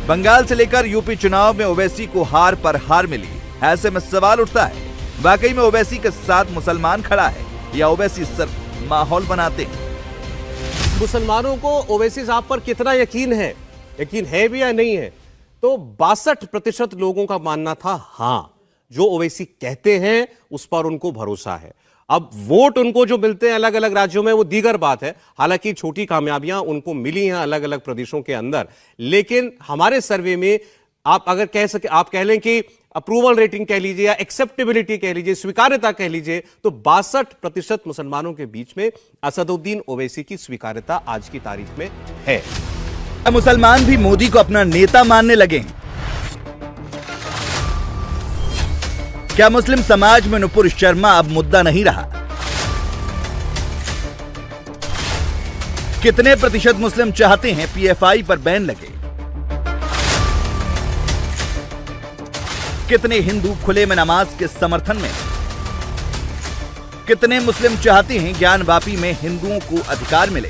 बंगाल से लेकर यूपी चुनाव में ओवैसी को हार पर हार मिली। ऐसे में सवाल उठता है, वाकई में ओवैसी के साथ मुसलमान खड़ा है या ओवैसी सिर्फ माहौल बनाते हैं? मुसलमानों को ओवैसी साहब पर कितना यकीन है भी या नहीं है? तो 62% लोगों का मानना था हां, जो ओवैसी कहते हैं उस पर उनको भरोसा है। अब वोट उनको जो मिलते हैं अलग अलग राज्यों में वो दीगर बात है, हालांकि छोटी कामयाबियां उनको मिली हैं अलग अलग प्रदेशों के अंदर, लेकिन हमारे सर्वे में आप अगर आप कह लें कि अप्रूवल रेटिंग कह लीजिए या एक्सेप्टेबिलिटी कह लीजिए, स्वीकार्यता कह लीजिए, तो 62% मुसलमानों के बीच में असदुद्दीन ओवैसी की स्वीकार्यता आज की तारीख में है। मुसलमान भी मोदी को अपना नेता मानने लगे हैं। क्या मुस्लिम समाज में नुपुर शर्मा अब मुद्दा नहीं रहा? कितने प्रतिशत मुस्लिम चाहते हैं पीएफआई पर बैन लगे? कितने हिंदू खुले में नमाज के समर्थन में? कितने मुस्लिम चाहते हैं ज्ञानवापी में हिंदुओं को अधिकार मिले?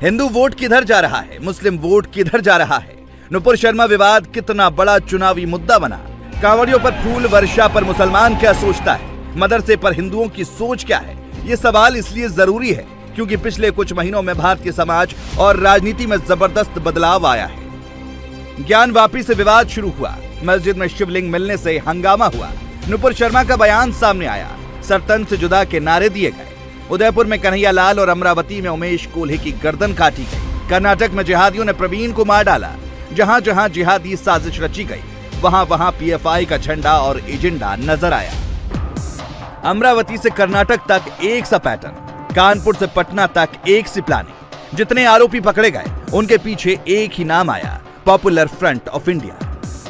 हिंदू वोट किधर जा रहा है, मुस्लिम वोट किधर जा रहा है? नुपुर शर्मा विवाद कितना बड़ा चुनावी मुद्दा बना? कांवड़ियों पर फूल वर्षा पर मुसलमान क्या सोचता है? मदरसे पर हिंदुओं की सोच क्या है? ये सवाल इसलिए जरूरी है क्योंकि पिछले कुछ महीनों में भारतीय समाज और राजनीति में जबरदस्त बदलाव आया है। ज्ञानवापी से विवाद शुरू हुआ, मस्जिद में शिवलिंग मिलने से हंगामा हुआ, नुपुर शर्मा का बयान सामने आया, सरतन से जुदा के नारे दिए गए, उदयपुर में कन्हैया लाल और अमरावती में उमेश कोल्हे की गर्दन काटी गई, कर्नाटक में जिहादियों ने प्रवीण को मार डाला। जहां जहां जिहादी साजिश रची गई वहां वहां पीएफआई का झंडा और एजेंडा नजर आया। अमरावती से कर्नाटक तक एक सा पैटर्न, कानपुर से पटना तक एक सी प्लानिंग। जितने आरोपी पकड़े गए उनके पीछे एक ही नाम आया, पॉपुलर फ्रंट ऑफ इंडिया।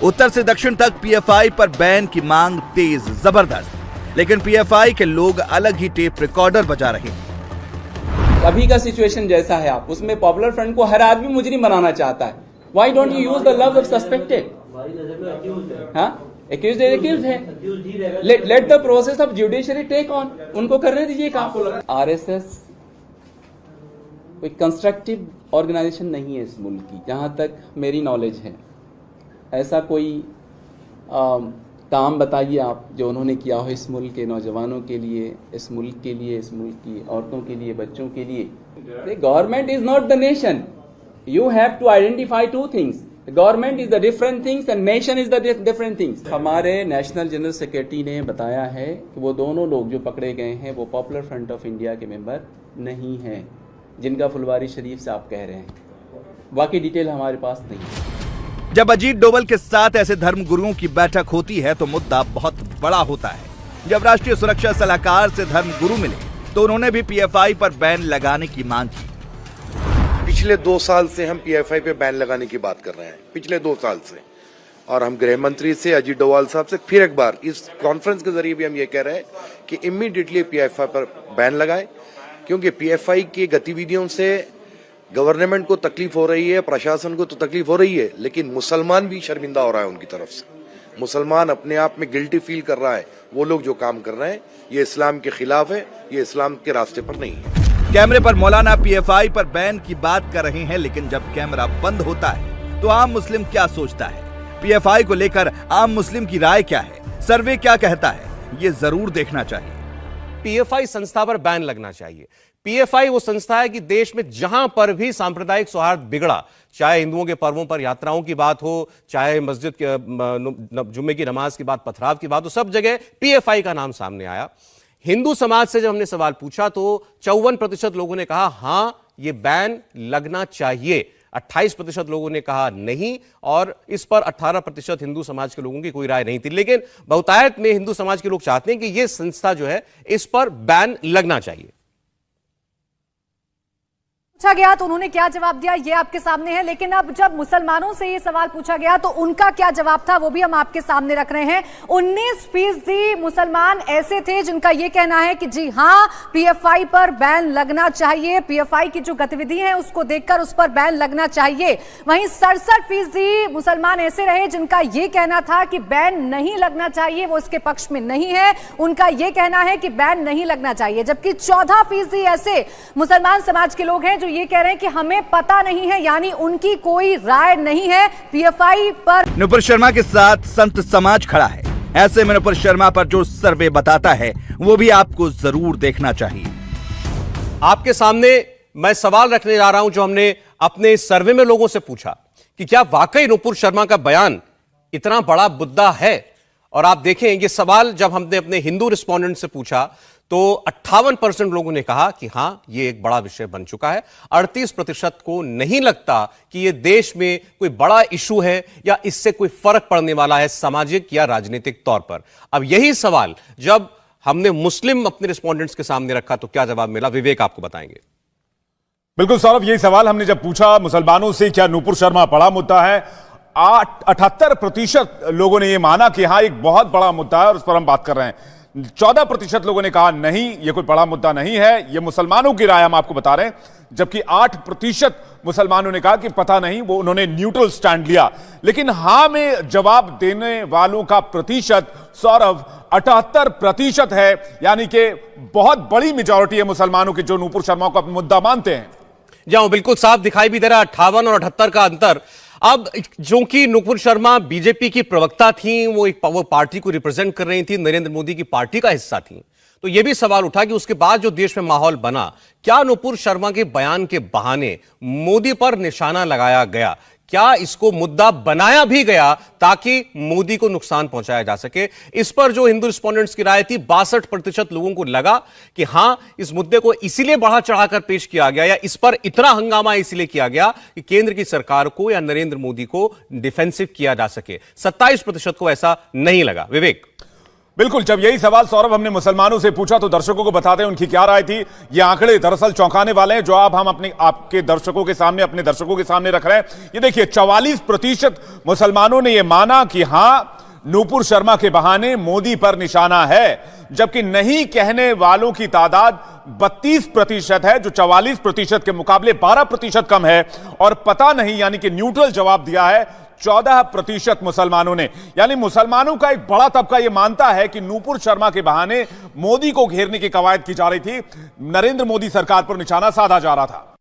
उत्तर से दक्षिण तक पीएफआई पर बैन की मांग तेज जबरदस्त, लेकिन पीएफआई के लोग अलग ही टेप रिकॉर्डर बजा रहे हैं। अभी का सिचुएशन जैसा है, आप उसमें पॉपुलर फ्रंट को हर आदमी मुजरिम बनाना चाहता है। Why don't you use the लफ्ज ऑफ सस्पेक्टेड? एक्यूज्ड है। Let the process of judiciary take on, उनको करने दीजिए काम। आरएसएस कोई कंस्ट्रक्टिव ऑर्गेनाइजेशन नहीं है इस मुल्क की, जहां तक मेरी नॉलेज है। ऐसा कोई काम बताइए आप जो उन्होंने किया हो इस मुल्क के नौजवानों के लिए, इस मुल्क के लिए, इस मुल्क की औरतों के लिए, बच्चों के लिए। Government is not the nation. You have to identify two things, government is the different things and nation is the different things. हमारे नेशनल जनरल सेक्रेटरी ने बताया है कि वो दोनों लोग जो पकड़े गए हैं वो पॉपुलर फ्रंट ऑफ इंडिया के मेंबर नहीं हैं, जिनका फुलवारी शरीफ से आप कह रहे हैं। बाकी डिटेल हमारे पास नहीं है। जब अजीत डोवल के साथ ऐसे धर्मगुरुओं की बैठक होती है तो मुद्दा बहुत बड़ा होता है। जब राष्ट्रीय सुरक्षा सलाहकार से धर्मगुरु मिले तो उन्होंने भी पीएफआई पर बैन लगाने की मांग की। पिछले 2 साल से हम पीएफआई पे बैन लगाने की बात कर रहे हैं, पिछले 2 साल से। और हम गृह मंत्री से, अजीत डोवाल साहब से फिर एक बार इस कॉन्फ्रेंस के जरिए भी हम ये कह रहे हैं कि इमीडिएटली पीएफआई पर बैन लगाए, क्योंकि पीएफआई की गतिविधियों से गवर्नमेंट को तकलीफ हो रही है, प्रशासन को तो तकलीफ हो रही है, लेकिन मुसलमान भी शर्मिंदा हो रहा है उनकी तरफ से। मुसलमान अपने आप में गिल्टी फील कर रहा है। वो लोग जो काम कर रहे हैं ये इस्लाम के खिलाफ है, ये इस्लाम के रास्ते पर नहीं है। कैमरे पर मौलाना पीएफआई पर बैन की बात कर रहे हैं, लेकिन जब कैमरा बंद होता है तो आम मुस्लिम क्या सोचता है? पीएफआई को लेकर आम मुस्लिम की राय क्या है? सर्वे क्या कहता है? ये जरूर देखना चाहिए। पीएफआई संस्था पर बैन लगना चाहिए। पीएफआई वो संस्था है कि देश में जहां पर भी सांप्रदायिक सौहार्द बिगड़ा, चाहे हिंदुओं के पर्वों पर यात्राओं की बात हो, चाहे मस्जिद के जुम्मे की नमाज की बात, पथराव की बात हो, सब जगह पीएफआई का नाम सामने आया। हिंदू समाज से जब हमने सवाल पूछा तो 54% लोगों ने कहा हां ये बैन लगना चाहिए, 28% लोगों ने कहा नहीं, और इस पर 18% हिंदू समाज के लोगों की कोई राय नहीं थी। लेकिन बहुतायत में हिंदू समाज के लोग चाहते हैं कि यह संस्था जो है इस पर बैन लगना चाहिए। पूछा गया तो उन्होंने क्या जवाब दिया ये आपके सामने है, लेकिन अब जब मुसलमानों से ये सवाल पूछा गया तो उनका क्या जवाब था वो भी हम आपके सामने रख रहे हैं। 19% मुसलमान ऐसे थे जिनका ये कहना है कि जी हां पीएफआई पर बैन लगना चाहिए, पीएफआई की जो गतिविधि है उसको देखकर उस पर बैन लगना चाहिए। वहीं 67% मुसलमान ऐसे रहे जिनका ये कहना था कि बैन नहीं लगना चाहिए, वो इसके पक्ष में नहीं है, उनका ये कहना है कि बैन नहीं लगना चाहिए। जबकि 14% ऐसे मुसलमान समाज के लोग हैं जो जो ये कह रहे हैं कि हमें पता नहीं है, यानी उनकी कोई राय नहीं है पीएफआई पर। नुपुर शर्मा के साथ संत समाज खड़ा है। ऐसे में नुपुर शर्मा पर जो सर्वे बताता है वो भी आपको जरूर देखना चाहिए। आपके सामने मैं सवाल रखने जा रहा हूं जो हमने अपने सर्वे में लोगों से पूछा कि क्या वाकई नुपुर शर्मा का बयान इतना बड़ा मुद्दा है। और आप देखें ये सवाल जब हमने अपने हिंदू रिस्पोंडेंट से पूछा तो 58% लोगों ने कहा कि हां ये एक बड़ा विषय बन चुका है। 38% को नहीं लगता कि ये देश में कोई बड़ा इशू है या इससे कोई फर्क पड़ने वाला है सामाजिक या राजनीतिक तौर पर। अब यही सवाल जब हमने मुस्लिम अपने रिस्पोंडेंट्स के सामने रखा तो क्या जवाब मिला, विवेक आपको बताएंगे। बिल्कुल सौरभ, यही सवाल हमने जब पूछा मुसलमानों से क्या नुपुर शर्मा बड़ा मुद्दा है, 78% लोगों ने यह माना कि हाँ एक बहुत बड़ा मुद्दा है और उस पर हम बात कर रहे हैं। 14% लोगों ने कहा नहीं ये कोई बड़ा मुद्दा नहीं है। ये मुसलमानों की राय हम आपको बता रहे हैं, जबकि 8% मुसलमानों ने कहा कि पता नहीं, वो उन्होंने न्यूट्रल स्टैंड लिया। लेकिन हां में जवाब देने वालों का प्रतिशत सौरभ 78% है, यानी कि बहुत बड़ी मेजॉरिटी है मुसलमानों की जो नुपुर शर्मा को अपना मुद्दा मानते हैं। जाओ बिल्कुल साफ दिखाई भी दे रहा है 58 और 78 का अंतर। अब जो कि नुपुर शर्मा बीजेपी की प्रवक्ता थी, वो पार्टी को रिप्रेजेंट कर रही थी, नरेंद्र मोदी की पार्टी का हिस्सा थी, तो यह भी सवाल उठा कि उसके बाद जो देश में माहौल बना, क्या नुपुर शर्मा के बयान के बहाने मोदी पर निशाना लगाया गया, क्या इसको मुद्दा बनाया भी गया ताकि मोदी को नुकसान पहुंचाया जा सके। इस पर जो हिंदू रिस्पोंडेंट्स की राय थी 62% लोगों को लगा कि हां इस मुद्दे को इसीलिए बढ़ा चढ़ाकर पेश किया गया या इस पर इतना हंगामा इसलिए किया गया कि केंद्र की सरकार को या नरेंद्र मोदी को डिफेंसिव किया जा सके। 27% को ऐसा नहीं लगा। विवेक, बिल्कुल, जब यही सवाल सौरभ हमने मुसलमानों से पूछा तो दर्शकों को बताते हैं उनकी क्या राय थी। ये आंकड़े दरअसल चौंकाने वाले हैं जो अब हम आपके दर्शकों के सामने रख रहे हैं। ये देखिए 44% मुसलमानों ने यह माना कि हां नुपुर शर्मा के बहाने मोदी पर निशाना है, जबकि नहीं कहने वालों की तादाद 32% है, जो 44% के मुकाबले 12% कम है। और पता नहीं यानी कि न्यूट्रल जवाब दिया है 14% मुसलमानों ने। यानी मुसलमानों का एक बड़ा तबका यह मानता है कि नुपुर शर्मा के बहाने मोदी को घेरने की कवायद की जा रही थी, नरेंद्र मोदी सरकार पर निशाना साधा जा रहा था।